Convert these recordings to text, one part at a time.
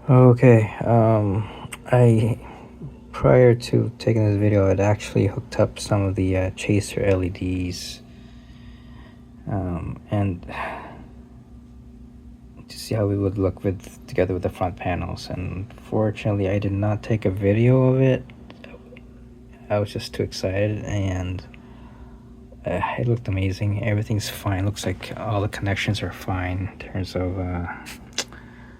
Okay, I prior to taking this video, I'd actually hooked up some of the chaser LEDs, and to see how we would look together with the front panels. And fortunately, I did not take a video of it. I was just too excited, and it looked amazing. Everything's fine. Looks like all the connections are fine in terms of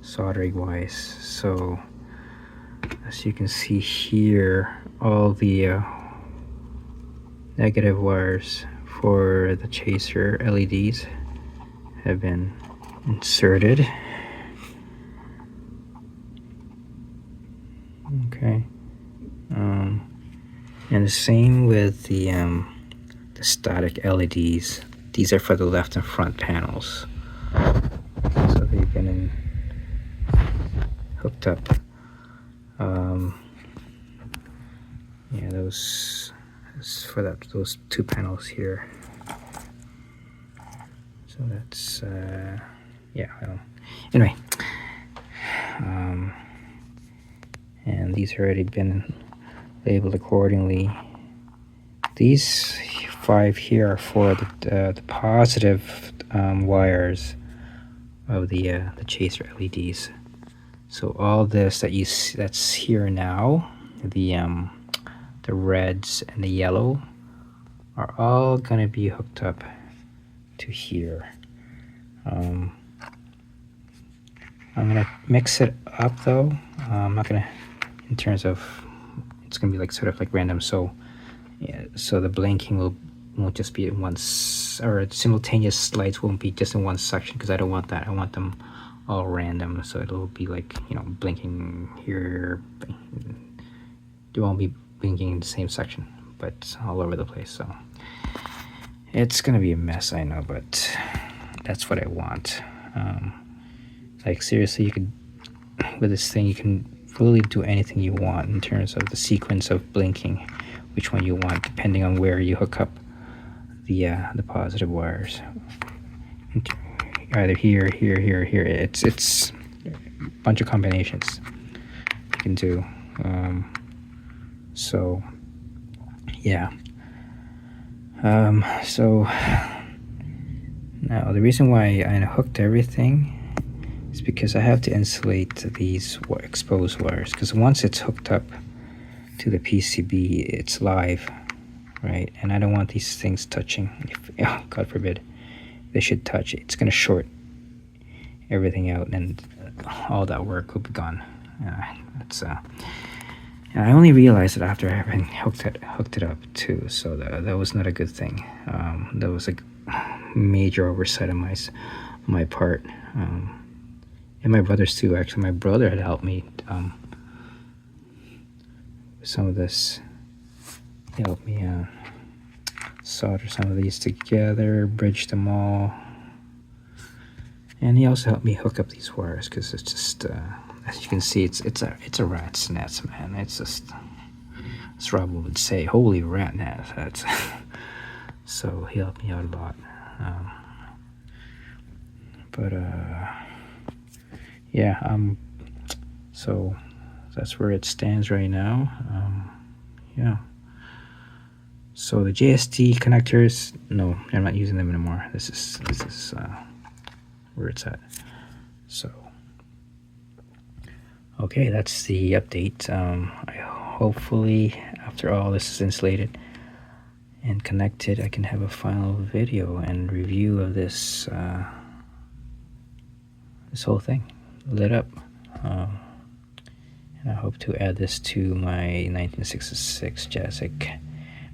soldering wise. So as you can see here, all the negative wires for the chaser LEDs have been inserted. Okay, and the same with the static LEDs. These are for the left and front panels, so they've been hooked up. Yeah, those for those two panels here. So that's yeah. Well, anyway, and these have already been labeled accordingly. These 5 here are for the positive wires of the chaser LEDs. So all this that you see, that's here now, the reds and the yellow are all going to be hooked up to here. I'm going to mix it up though. I'm not going to, in terms of, it's going to be like sort of like random. So yeah, so the blinking won't just be in one, or simultaneous lights won't be just in one section, because I don't want that. I want them all random, so it'll be like, you know, blinking here. They won't be blinking in the same section, but all over the place. So it's gonna be a mess, I know, but that's what I want. Like seriously, you could, with this thing, you can really do anything you want in terms of the sequence of blinking, which one you want, depending on where you hook up the positive wires. Either here, here, here, here. It's a bunch of combinations you can do. So yeah. So now the reason why I hooked everything is because I have to insulate these exposed wires, because once it's hooked up to the PCB, it's live, right? And I don't want these things touching. If, oh, God forbid, they should touch it. It's going to short everything out, and all that work will be gone. I only realized it after having hooked it up too. So that was not a good thing. That was a major oversight on my part, and my brother's too. Actually, my brother had helped me with some of this. He helped me solder some of these together, bridge them all, and he also helped me hook up these wires, because it's just as you can see, it's a rat's nest, man. It's just, as Rob would say, holy rat nest. That's so he helped me out a lot. Yeah, so that's where it stands right now. Yeah. So the JST connectors, no, I'm not using them anymore. This is where it's at. So okay, that's the update. Hopefully after all this is insulated and connected, I can have a final video and review of this this whole thing lit up. And I hope to add this to my 1966 Jazzic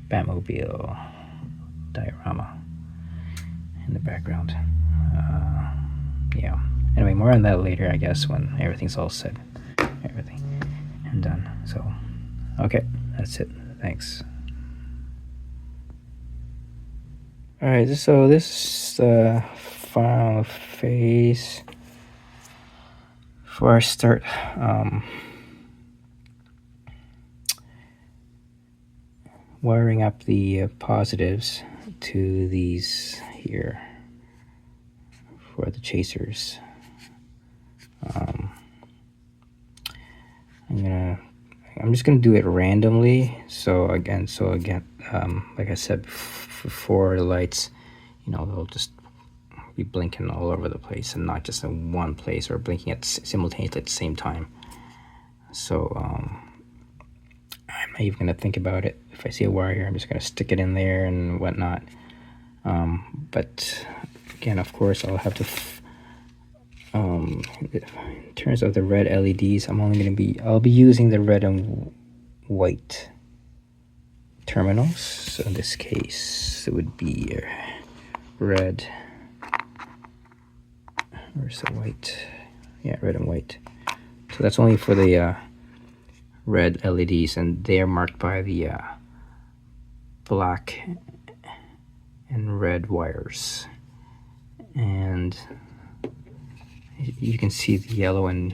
Batmobile diorama in the background. Yeah. Anyway, more on that later, I guess, when everything's all set, everything and done. So, okay, that's it. Thanks. All right, so this is the final phase before I start wiring up the positives to these here for the chasers. I'm just going to do it randomly. So again, like I said before, the lights, you know, they'll just be blinking all over the place and not just in one place or blinking at simultaneously at the same time. So I'm not even going to think about it. If I see a wire here, I'm just going to stick it in there and whatnot. But again, of course, I'll have to in terms of the red LEDs, I'll be using the red and white terminals. So in this case, it would be red. Where's the white? Yeah, red and white. So that's only for the red LEDs, and they are marked by the black and red wires. And you can see the yellow and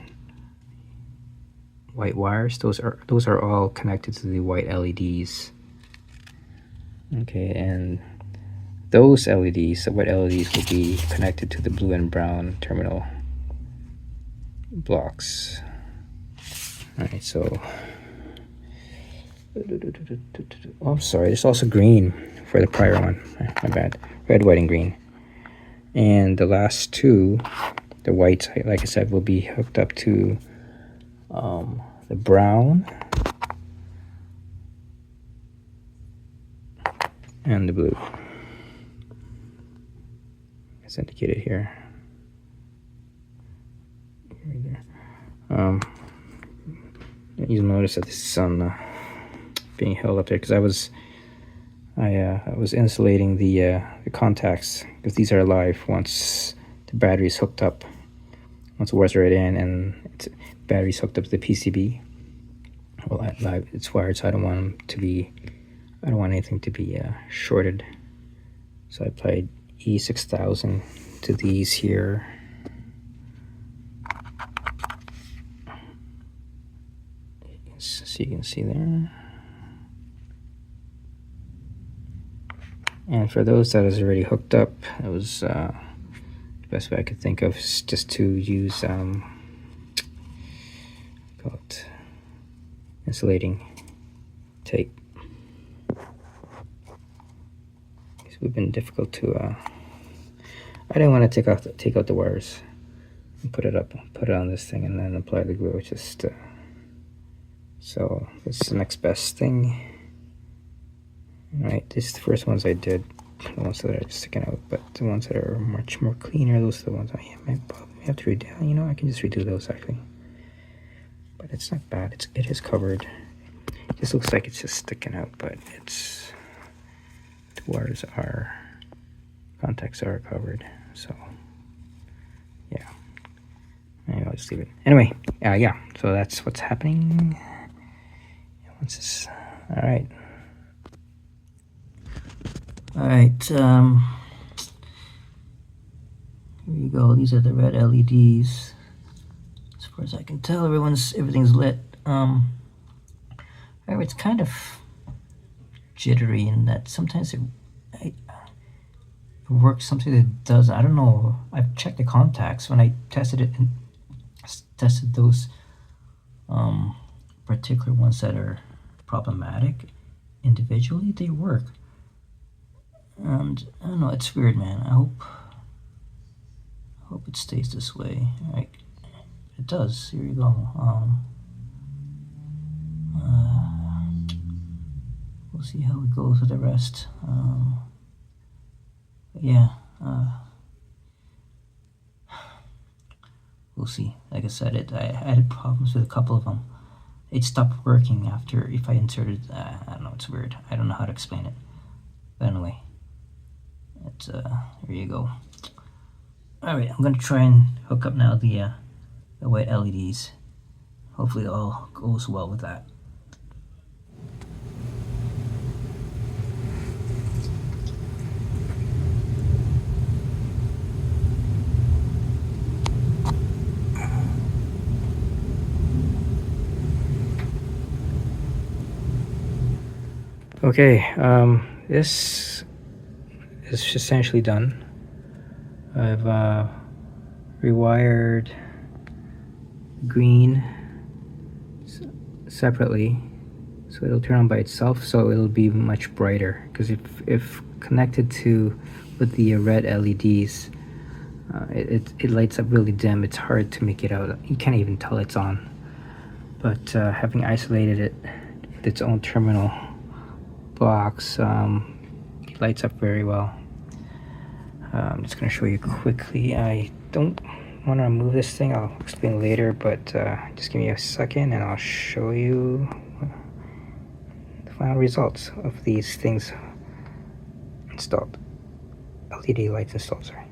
white wires. Those are all connected to the white LEDs. Okay, and those LEDs, the white LEDs, will be connected to the blue and brown terminal blocks. All right, so oh, I'm sorry, there's also green for the prior one. My bad. Red, white, and green. And the last two, the whites, like I said, will be hooked up to the brown and the blue. It's indicated here. You'll notice that this is on being held up there because I was insulating the contacts, because these are live once the battery is hooked up. Once the wires are right in and battery's hooked up to the PCB, well, it's wired, so I don't want anything to be shorted. So I applied E6000 to these here. So you can see there. And for those that is already hooked up, it was the best way I could think of is just to use call it insulating tape. It would have been difficult to. I didn't want to take out the wires and put it on this thing and then apply the glue. It's just so this is the next best thing. Right, this is the first ones I did, the ones that are just sticking out, but the ones that are much more cleaner, those are the ones I might probably have to redo. You know, I can just redo those actually. But it's not bad. It is covered. It just looks like it's just sticking out, but it's the wires contacts are covered. So yeah. Anyway, I'll just leave it. Anyway, yeah. So that's what's happening. Once this, all right. Alright, here you go. These are the red LEDs. As far as I can tell, everything's lit. However, it's kind of jittery in that sometimes it works, sometimes it doesn't. I don't know. I've checked the contacts when I tested it and tested those particular ones that are problematic individually. They work. And I don't know, it's weird, man. I hope it stays this way. Right, it does. Here you go. We'll see how it goes with the rest. Yeah, we'll see. Like I said, I had problems with a couple of them. It stopped working after if I inserted. I don't know. It's weird. I don't know how to explain it. But anyway. Here you go. Alright, I'm gonna try and hook up now the white LEDs. Hopefully it all goes well with that. Okay, this is essentially done. I've rewired green separately So it'll turn on by itself, so it'll be much brighter, because if connected to with the red LEDs, it lights up really dim. It's hard to make it out. You can't even tell it's on. But having isolated it with its own terminal box, it lights up very well. I'm just going to show you quickly. I don't want to remove this thing. I'll explain later, but just give me a second and I'll show you the final results of these things installed. LED lights installed, sorry.